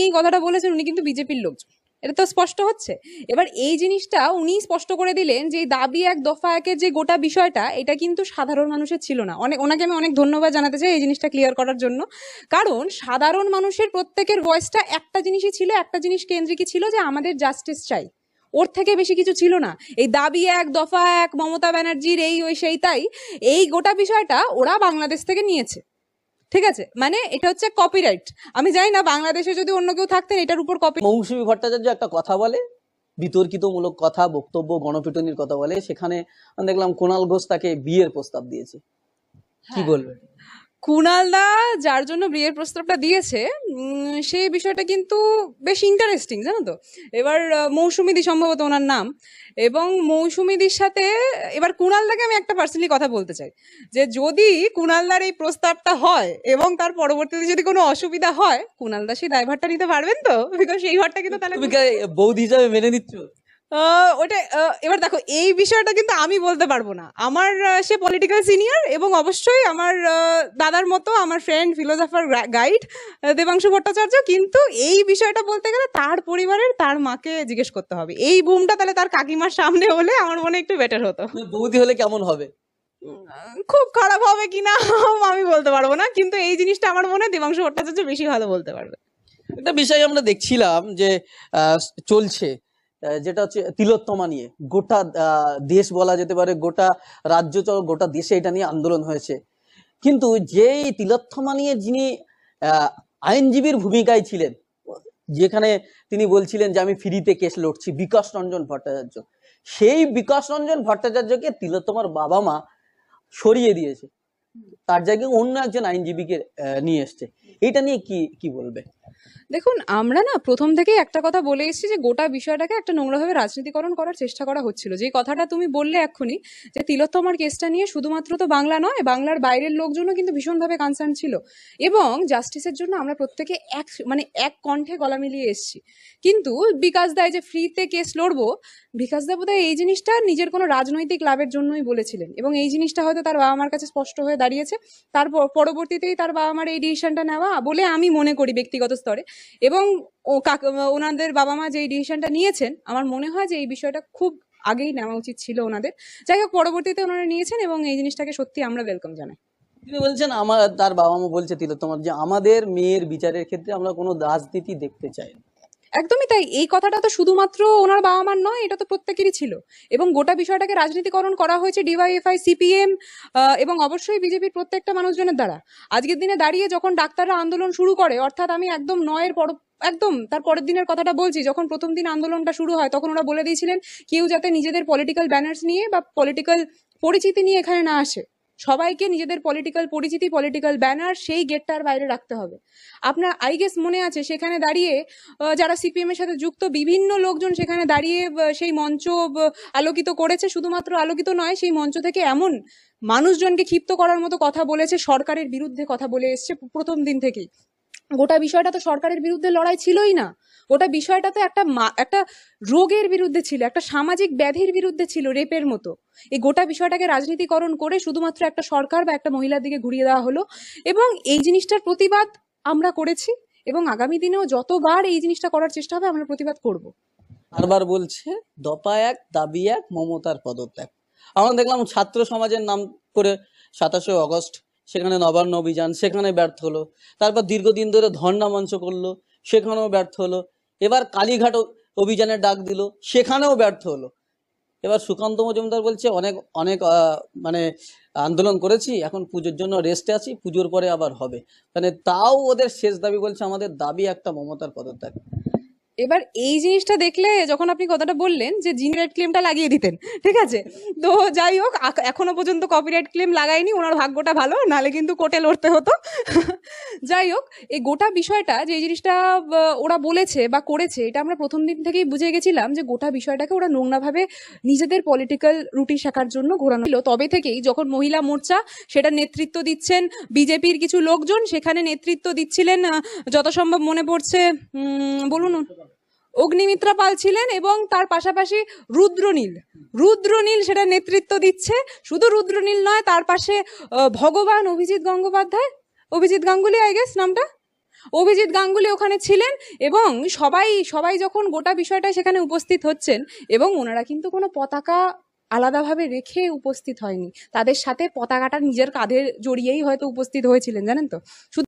এই কথাটা বলেছেন উনি কিন্তু বিজেপির লোকজন, এটা তো স্পষ্ট হচ্ছে। এবার এই জিনিসটা উনি স্পষ্ট করে দিলেন যে দাবি এক দফা একের যে গোটা বিষয়টা, এটা কিন্তু সাধারণ মানুষের ছিল না। ওনাকে আমি অনেক ধন্যবাদ জানাতে চাই এই জিনিসটা ক্লিয়ার করার জন্য, কারণ সাধারণ মানুষের প্রত্যেকের ভয়েসটা একটা জিনিসই ছিল, একটা জিনিস কেন্দ্রিকই ছিল যে আমাদের জাস্টিস চাই, ওর থেকে বেশি কিছু ছিল না। এই দাবি এক দফা এক, মমতা ব্যানার্জির এই ওই সেই তাই, এই গোটা বিষয়টা ওরা বাংলাদেশ থেকে নিয়েছে। ঠিক আছে, মানে এটা হচ্ছে কপিরাইট। আমি জানি না বাংলাদেশে যদি অন্য কেউ থাকতেন এটার উপর কপি। মৌসুমী ভট্টাচার্য একটা কথা বলে, বিতর্কিতমূলক কথা, বক্তব্য, গণপিটুনির কথা বলে, সেখানে দেখলাম কুণাল ঘোষ তাকে বিয়ের প্রস্তাব দিয়েছে, কি বলবেন? কুণাল দা যার জন্য বিয়ের প্রস্তাবটা দিয়েছে সেই বিষয়টা কিন্তু বেশ ইন্টারেস্টিং, জানো তো। এবার মৌসুমীদি সম্ভবত ওনার নাম, এবং মৌসুমীদির সাথে এবার কুণালদাকে আমি একটা পার্সোনালি কথা বলতে চাই যে যদি কুণালদার এই প্রস্তাবটা হয় এবং তার পরবর্তীতে যদি কোনো অসুবিধা হয়, কুণালদা সেই দায়ভারটা নিতে পারবেন তো? বিকজ সেই ভারটা কিন্তু তাহলে তুমি বৌদি হিসাবে মেনে নিচ্ছ ওটা। এবার দেখো এই বিষয়টা কিন্তু আমি বলতে পারবো না, আমার সে পলিটিক্যাল সিনিয়র এবং অবশ্যই আমার দাদার মতো আমার friend philosopher guide Debanshu Bhattacharya, কিন্তু এই বিষয়টা বলতে গেলে তার পরিবারের তার মাকে জিজ্ঞেস করতে হবে। এই বুমটা তাহলে তার কাকিমার সামনে হলে আমার মনে একটু বেটার হতো। বৌদি হলে কেমন হবে? খুব খারাপ হবে কিনা আমি বলতে পারবো না, কিন্তু এই জিনিসটা আমার মনে হয় দেবাংশু ভট্টাচার্য বেশি ভালো বলতে পারবে। একটা বিষয় আমরা দেখছিলাম যে চলছে, যেটা হচ্ছে তিলোত্তমা নিয়ে গোটা দেশ বলা যেতে পারে, গোটা রাজ্য গোটা দেশে এটা নিয়ে আন্দোলন হয়েছে। কিন্তু যেই তিলোত্তমা নিয়ে যিনি আইনজীবীর ভূমিকায় ছিলেন, যেখানে তিনি বলছিলেন যে আমি ফ্রিতে কেস লড়ছি, বিকাশ রঞ্জন ভট্টাচার্য, সেই বিকাশ রঞ্জন ভট্টাচার্যকে তিলোত্তমার বাবা মা সরিয়ে দিয়েছে, তার জায়গায় অন্য একজন আইনজীবীকে নিয়ে এসছে। এটা নিয়ে কি বলবে? দেখুন, আমরা না প্রথম থেকেই একটা কথা বলে এসেছি যে গোটা বিষয়টাকে একটা নোংরাভাবে রাজনীতিকরণ করার চেষ্টা করা হচ্ছিল। যে কথাটা তুমি বললে এক্ষুনি যে তিলোত্তমার কেসটা নিয়ে শুধুমাত্র তো বাংলা নয়, বাংলার বাইরের লোকজনও কিন্তু ভীষণভাবে কনসার্ন ছিল, এবং জাস্টিসের জন্য আমরা প্রত্যেকে এক কণ্ঠে গলা মিলিয়ে এসেছি। কিন্তু বিকাশ দায় যে ফ্রিতে কেস লড়বো, বিকাশ দা বোধহয় এই জিনিসটা নিজের কোনো রাজনৈতিক লাভের জন্যই বলেছিলেন, এবং এই জিনিসটা হয়তো তার বাবা মার কাছে স্পষ্ট হয়ে দাঁড়িয়েছে। তার পরবর্তীতেই তার বাবা মার এই ডিসিশনটা নেওয়া বলে আমি মনে করি ব্যক্তিগত স্তরে। এবং ওনাদের বাবা মা যে ডিসিশনটা নিয়েছেন, আমার মনে হয় যে এই বিষয়টা খুব আগেই নেওয়া উচিত ছিল ওনাদের। যাই হোক, পরবর্তীতে ওনারা নিয়েছেন এবং এই জিনিসটাকে সত্যি আমরা ওয়েলকাম জানাই। তিনি বলছেন, তার বাবা মা বলছে তিলোত্তমার, যে আমাদের মেয়ের বিচারের ক্ষেত্রে আমরা কোনো রাজনীতি দেখতে চাই না। একদমই তাই। এই কথাটা তো শুধুমাত্র ওনার বাবা মার নয়, এটা তো প্রত্যেকেরই ছিল, এবং গোটা বিষয়টাকে রাজনীতিকরণ করা হয়েছে ডিওয়াইএফআই, সিপিএম এবং অবশ্যই বিজেপির প্রত্যেকটা মানুষজনের দ্বারা। আজকের দিনে দাঁড়িয়ে যখন ডাক্তাররা আন্দোলন শুরু করে, অর্থাৎ আমি একদম একদম তার পরের দিনের কথাটা বলছি, যখন প্রথম দিন আন্দোলনটা শুরু হয় তখন ওরা বলে দিয়েছিলেন কেউ যাতে নিজেদের পলিটিক্যাল ব্যানার্স নিয়ে বা পলিটিক্যাল পরিচিতি নিয়ে এখানে না আসে, সবাইকে নিজেদের পলিটিক্যাল পরিচিতি, পলিটিক্যাল ব্যানার সেই গেটটার বাইরে রাখতে হবে। আপনার আই গেস মনে আছে সেখানে দাঁড়িয়ে যারা সিপিএম এর সাথে যুক্ত বিভিন্ন লোকজন সেখানে দাঁড়িয়ে সেই মঞ্চ আলোকিত করেছে। শুধুমাত্র আলোকিত নয়, সেই মঞ্চ থেকে এমন মানুষজনকে ক্ষিপ্ত করার মতো কথা বলেছে, সরকারের বিরুদ্ধে কথা বলে এসছে প্রথম দিন থেকেই। গোটা বিষয়টা তো সরকারের বিরুদ্ধে লড়াই ছিলই না, গোটা বিষয়টা তো একটা রোগের বিরুদ্ধে ছিল, একটা সামাজিক ব্যাধির বিরুদ্ধে ছিল, রেপের মতো। এই গোটা বিষয়টাকে রাজনীতিকরণ করে শুধুমাত্র একটা সরকার বা একটা মহিলার দিকে ঘুরিয়ে দেওয়া হলো, এবং এই জিনিসটার প্রতিবাদ আমরা করেছি, এবং আগামী দিনেও যতবার এই জিনিসটা করার চেষ্টা হবে আমরা প্রতিবাদ করব। বারবার বলছে দফা এক, দাবি এক, মমতার পদত্যাগ। আমরা দেখলাম ছাত্র সমাজের নাম করে 27শে আগস্ট সেখানে নবান্ন অভিযান, সেখানে ব্যর্থ হলো। তারপর দীর্ঘদিন ধরে ধর্ণা মঞ্চ করলো, সেখানেও ব্যর্থ হলো। এবার কালীঘাট অভিযানের ডাক দিল, সেখানেও ব্যর্থ হলো। এবার সুকান্ত মজুমদার বলছে অনেক অনেক মানে আন্দোলন করেছি, এখন পুজোর জন্য রেস্টে আছি, পুজোর পরে আবার হবে। মানে তাও ওদের শেষ দাবি বলছে আমাদের দাবি একটা, মমতার পদত্যাগ। এবার এই জিনিসটা দেখলে যখন আপনি কথাটা বললেন যে জিনিরাইট ক্লেমটা লাগিয়ে দিতেন, ঠিক আছে, তো যাই হোক, এখনো পর্যন্ত কপিরাইট ক্লেম লাগায়নি, ওনার ভাগ্যটা ভালো, নালে কিন্তু কোর্টে লড়তে হতো। যাই হোক, এই গোটা বিষয়টা যে জিনিসটা ওরা বলেছে বা করেছে, এটা আমরা প্রথম দিন থেকেই বুঝে গেছিলাম যে গোটা বিষয়টাকে ওরা নোংরাভাবে নিজেদের পলিটিক্যাল রুটি শেখার জন্য ঘোরানো ছিল। তবে থেকেই যখন মহিলা মোর্চা সেটা নেতৃত্ব দিচ্ছেন বিজেপির কিছু লোকজন, সেখানে নেতৃত্ব দিচ্ছিলেন যত সম্ভব মনে পড়ছে, বলুন, অগ্নিমিত্রা পাল ছিলেন, এবং তার পাশাপাশি রুদ্রনীল সেটা নেতৃত্ব দিচ্ছে। শুধু রুদ্রনীল নয়, তার পাশে ভগবান অভিজিৎ গাঙ্গুলি, আই গেস নামটা, অভিজিৎ গাঙ্গুলি ওখানে ছিলেন এবং সবাই সবাই যখন গোটা বিষয়টা সেখানে উপস্থিত হচ্ছেন, এবং ওনারা কিন্তু কোনো পতাকা আলাদাভাবে রেখে উপস্থিত হয়নি, তাদের সাথে পতাকাটা নিজের কাঁধে জড়িয়েই হয়তো উপস্থিত হয়েছিলেন, জানেন তো।